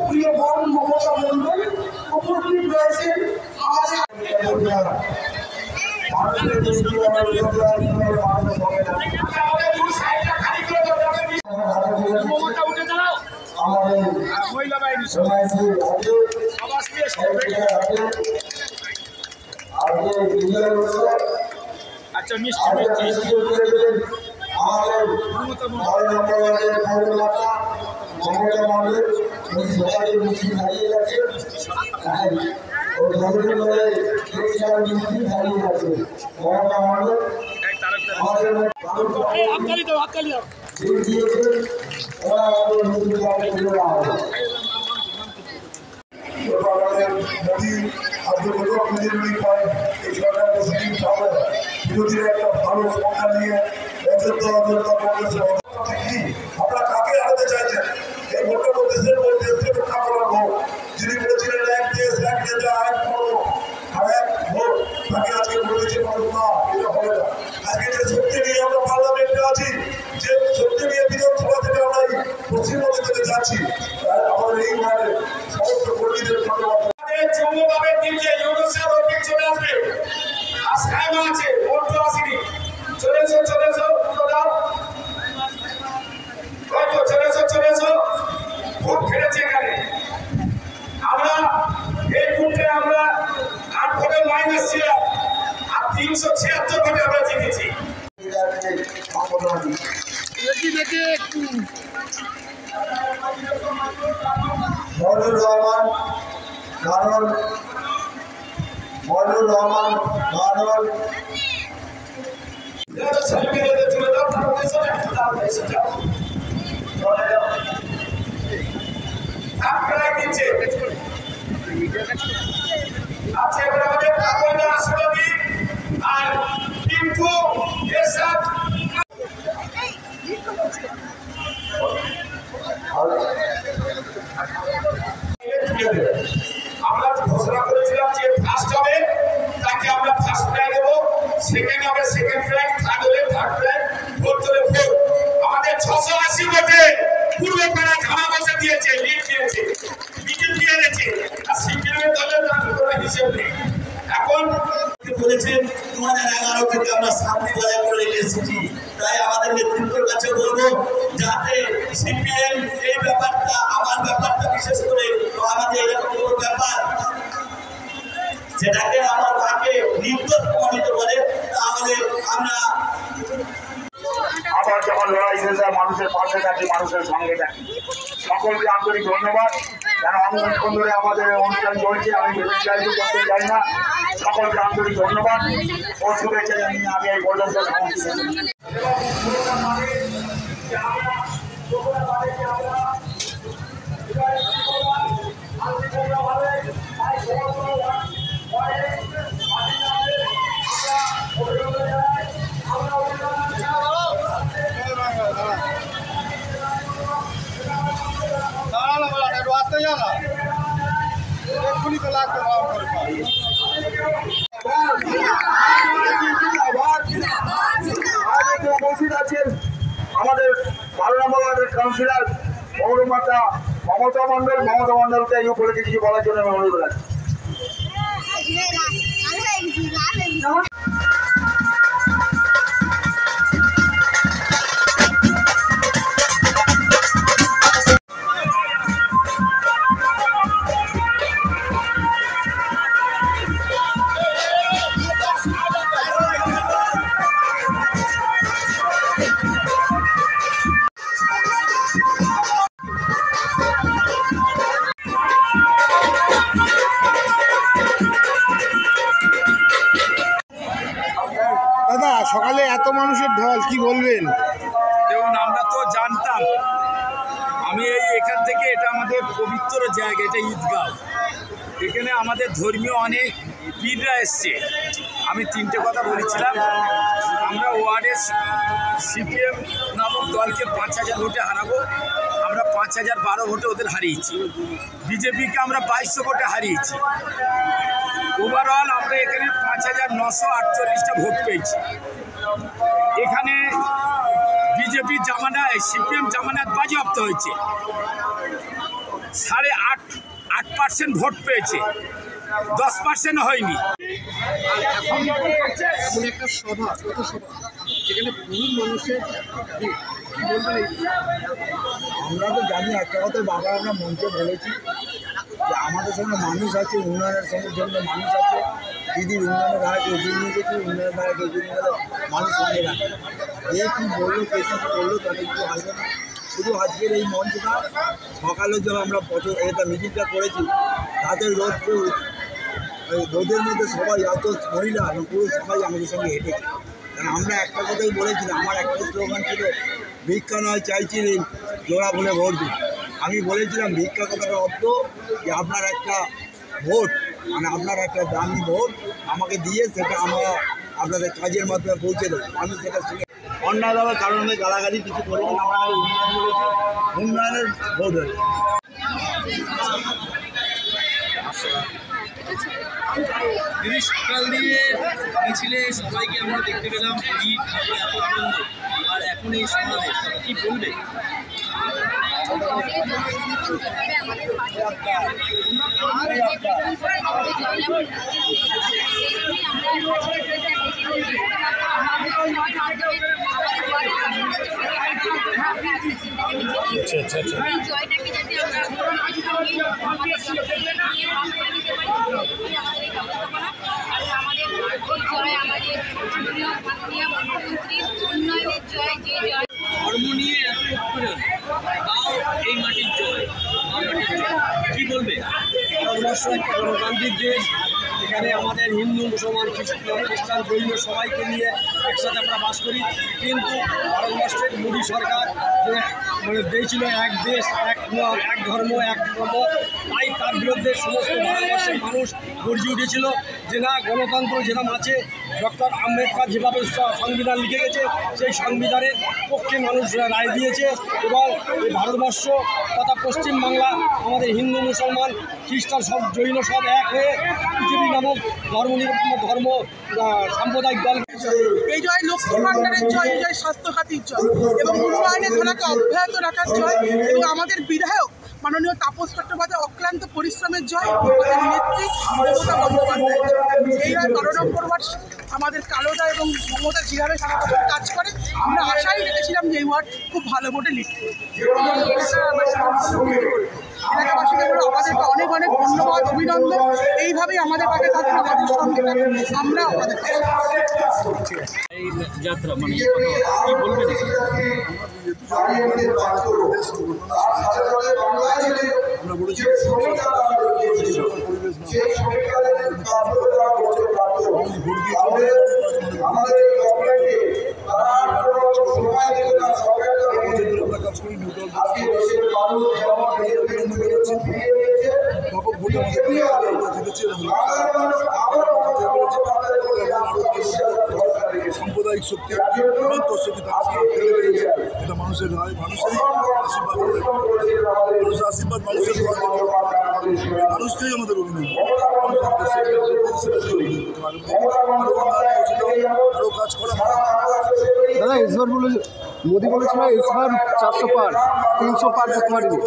প্রিয় বোন মমতা মন্ডল উপস্থিত রয়েছেন আচ্ছা মিষ্টি মিষ্টি বিরোধীরা একটা ভালো সংখ্যা নিয়ে আপনারা কাকে হারাতে চাইছেন? এই ভোটের মধ্যে দেশকে রক্ষা করার ভোট। যিনি বলেছিলেন এক দেশ এক নেতা এক ধর্ম আর এক ভোট, তাকে আজকে বলেছে মানুষ না, এটা হবে না। আজকে যে শক্তি নিয়ে আমরা পার্লামেন্টে আছি, যে শক্তি নিয়ে বিধানসভা থেকে আমরা পশ্চিমবঙ্গ থেকে যাচ্ছি, আমাদের এই মাঠে সমস্ত কর্মীদের ধন্যবাদ। চৌম্বভাবে দিচ্ছে ইউনুসের অধিক চলে আসবে আর সাহেব আছে ভোট তো আসেনি চলেছো দাও হয়তো চলেছো ভোট ফেলেছে এখানে আমরা এই ভোটে আমরা 8 ভোটে মাইনাস ছিলাম আর 376 ভোটে আমরা জিতেছি। মইনুর রহমান আচ্ছা এবার আমাদের কাপড়টা আসলে আর কিন্তু এর সাথে আমরা ঘোষণা করেছিলাম যে ফার্স্ট হবে তাকে আমরা ফার্স্ট প্রাইজ দেবো, সেকেন্ড হবে সেকেন্ড প্রাইজ, থার্ড হলে থার্ড প্রাইজ, ফোর্থ হলে ফোর্থ। আমাদের 680 ভোটে পূর্ব পাড়া ধামা বসে দিয়েছে, লিড দিয়েছে, মিটিং দিয়ে দিয়েছে আর সিপিএমের দলের কোনো হিসেব নেই। এখন বলেছেন 2011 থেকে আমরা শান্তি বজায় করে রেখে এসেছি, তাই আমাদের নেতৃত্বের কাছে বলবো যাতে সিপিএম এই ব্যাপারটা আমার ব্যাপারটা বিশেষ করে আমাদের এরকম কোনো ব্যাপার যেটাকে আমার মাকে নির্দোষ প্রমাণিত করে তাহলে আমরা আবার যখন লড়াই শেষ হয় মানুষের পাশে থাকি, মানুষের সঙ্গে থাকি। সকলকে আন্তরিক ধন্যবাদ। কেন অনেকক্ষণ ধরে আমাদের অনুষ্ঠান চলছে, আমি বেশি চাইতে করতে চাই না। সকলকে আন্তরিক ধন্যবাদ ও শুভেচ্ছা জানিয়ে আমি এই পর্যন্ত আমাদের 12 নম্বর ওয়ার্ডের কাউন্সিলর মৌরমাতা মমতা মন্ডলকে এই উপলক্ষে কিছু বলার জন্য আমি অনুরোধ রাখছি। সকালে এত মানুষের ঢল কি বলবেন? দেখুন, আমরা তো জানতাম, আমি এখান থেকে, এটা আমাদের পবিত্র জায়গা, এটা ঈদগাঁও, এখানে আমাদের ধর্মীয় অনেক পীররা এসছে। আমি তিনটে কথা বলেছিলাম, আমরা ওয়ার্ডের সিপিএম নামক দলকে 5000 ভোটে হারাবো। আমরা 5012 ভোটে ওদের হারিয়েছি। বিজেপিকে আমরা 2200 ভোটে হারিয়েছি। ওভারঅল আমরা এখানে 5948টা ভোট পেয়েছি। এখানে বিজেপির জামানায়, সিপিএম জামানায় বাজেয়াপ্ত হয়েছে, 8.5% ভোট পেয়েছে, 10% হয়নি। এমন একটা সভা, যেখানে বহু মানুষের আমরা তো জানি একটা কথা, বাবা আমরা মঞ্চে বলেছি যে আমাদের সঙ্গে মানুষ আছে, উন্নয়নের সঙ্গে জন্য মানুষ আছে। দিদির উন্নয়নের ধারাকে এগিয়ে নিয়ে গেছি, উন্নয়নের ধারাকে এগিয়ে নিয়ে গেলে মানুষ সঙ্গে রাখে। এ কী বললো, কে কী করলো তাতে কিছু আসবে না। শুধু আজকের এই মঞ্চটা সকালে যখন আমরা এটা মিটিংটা করেছি, তাদের রোদের মধ্যে সবাই, অত মহিলা পুরো সবাই আমাদের সঙ্গে হেঁটেছে। কারণ আমরা একটা কথাই বলেছিলাম, আমার একটা স্লোগান ছিল, ভিক্ষা নয় চাইছিলেন জোড়া বলে ভোট দিন। আমি বলেছিলাম ভিক্ষা কথার অর্থ যে আপনার একটা ভোট, মানে আপনার একটা দামি ভোট আমাকে দিয়ে সেটা আমরা আপনাদের কাজের মাধ্যমে পৌঁছে দেবো। আমি সেটা শুনে অন্যায়ভাবে কারণে গালাগালি কিছু করিনি, আমরা উন্নয়ন করেছি, উন্নয়নের ভোট হয়েছে। দিদি, সকাল দিয়ে মিছিলে সবাইকে আমরা দেখতে পেলাম, ভিড়, এত আনন্দ, আর এখন এই সমাবেশ, কি বলবে? জয়টাকে যাতে আমরা আমাদের জয়, আমাদের মাননীয় মুখ্যমন্ত্রীর উন্নয়নের জয়, যে জয়। ধর্ম নিয়ে এত উৎপীড়ন, তাও এই মাটির জয়, কি বলবে? ভারতবর্ষ একটা গণতান্ত্রিক দেশ, এখানে আমাদের হিন্দু, মুসলমান, খ্রিস্টান, জৈন সবাইকে নিয়ে একসাথে আমরা বাস করি। কিন্তু ভারতবর্ষের মোদী সরকার মানে দিয়েছিল এক দেশ, এক ধর্ম, এক ধর্ম, তাই তার বিরুদ্ধে সমস্ত ভারতবর্ষের মানুষ গর্জে উঠেছিল যে না, গণতন্ত্র যেরকম আছে, ডক্টর আম্বেদকর যেভাবে সংবিধান লিখে গেছে, সেই সংবিধানের পক্ষে মানুষ রায় দিয়েছে। এবং এই ভারতবর্ষ তথা পশ্চিমবাংলা, আমাদের হিন্দু, মুসলমান, খ্রিস্টান, সব জৈন সব এক হয়ে পৃথিবী নামক ধর্ম সাম্প্রদায়িক দল। এই জয় লক্ষ্মী ভাণ্ডারের জয়, এই জয় স্বাস্থ্যখাতির জয় এবং উন্নয়নের ধারাকে অব্যাহত রাখার জয় এবং আমাদের বিধায়ক মাননীয় তাপস চট্টোপাধ্যায় অক্লান্ত পরিশ্রমের জয়, আমাদের নেত্রী মমতা বন্দ্যোপাধ্যায়ের জয়। এই জয় 12 নম্বর ওয়ার্ড আমাদের কালোদা এবং মমতা যেভাবে সারা বছর কাজ করে, আমরা আশাই রেখেছিলাম যে এই ওয়ার্ড খুব ভালো ভোটে লিড করবে। এলাকাবাসীদের বলে আমাদেরকে অনেক অনেক ধন্যবাদ, অভিনন্দন। এইভাবেই আমাদের পাশে থাকবে, আমাদের সঙ্গে থাকবে, আমরা আপনাদের এই যাত্রা মানে কি বলবেন? আমরা বলেছি সাম্প্রদায়িক শক্তি এটা মানুষের রায়, মানুষেরই আশীর্বাদ, মানুষের আশীর্বাদ, মানুষের মানুষকেই আমাদের অভিনন্দন। আরও কাজ করা। দাদা, এসবার মোদী বলেছিল এসবার 400 পার, 300 পার করতে পারেনি,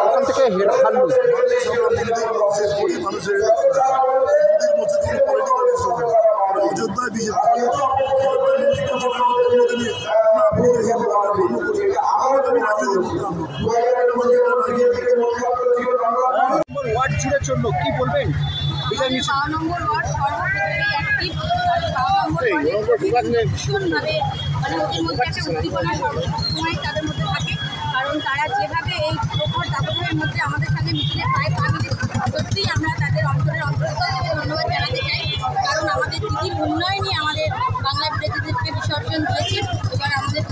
ওখান থেকে হারলো। মানুষের অযোধ্যায় বিজেপি ওয়ার্ড জুড়ে চললো, কি বলবেন? 12 নম্বর ওয়ার্ড সর্বক্ষেত্রেই অ্যাক্টিভ। 12 নম্বর ভীষণভাবে মানে ওদের মধ্যে একটা উদ্দীপনা সবসময় তাদের মধ্যে থাকে, কারণ তারা যেভাবে এই প্রখর দাবদাহের মধ্যে আমাদের সঙ্গে মিছিলে পায়, আমি সত্যিই আমরা তাদের অন্তরের অন্তঃস্থল থেকে ধন্যবাদ জানাতে চাই। কারণ আমাদের দিদির উন্নয়নই আমাদের বাংলা বিরোধীদেরকে বিসর্জন দিয়েছে। এবার আমাদের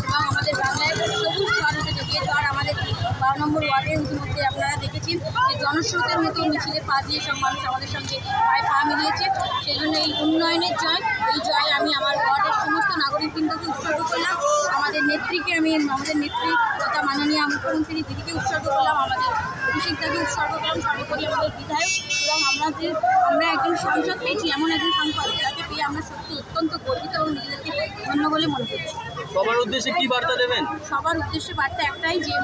বাংলায় সবুজ ঝড় উঠেছে, যে ঝড় আমাদের 12 নম্বর ওয়ার্ডের ইতিমধ্যে আপনারা দেখেছেন যে জনস্রোতের মতো মিছিলে পা দিয়ে সব মানুষ আমাদের সঙ্গে পায়ে পা মিলিয়েছে। সেই জন্য এই উন্নয়নের জয়, এই জয় আমি আমার ওয়ার্ডের সমস্ত নাগরিকবৃন্দকে উৎসর্গ করলাম। আমাদের নেত্রীকে আমাদের নেত্রী তথা মাননীয় মুখ্যমন্ত্রী দিদিকে উৎসর্গ করলাম, আমাদের অভিষেকদাকে উৎসর্গ করলাম, সর্বোপরি আমাদের বিধায়ক এবং আমরা একজন সাংসদ পেয়েছি, এমন একজন সাংসদ যাকে পেয়ে আমরা সত্যি অত্যন্ত গর্বিত এবং নিজেদেরকে ধন্য বলে মনে করছি। সবার উদ্দেশ্যে কি বার্তা দেবেন? সবার উদ্দেশ্যে বার্তা একটাই যে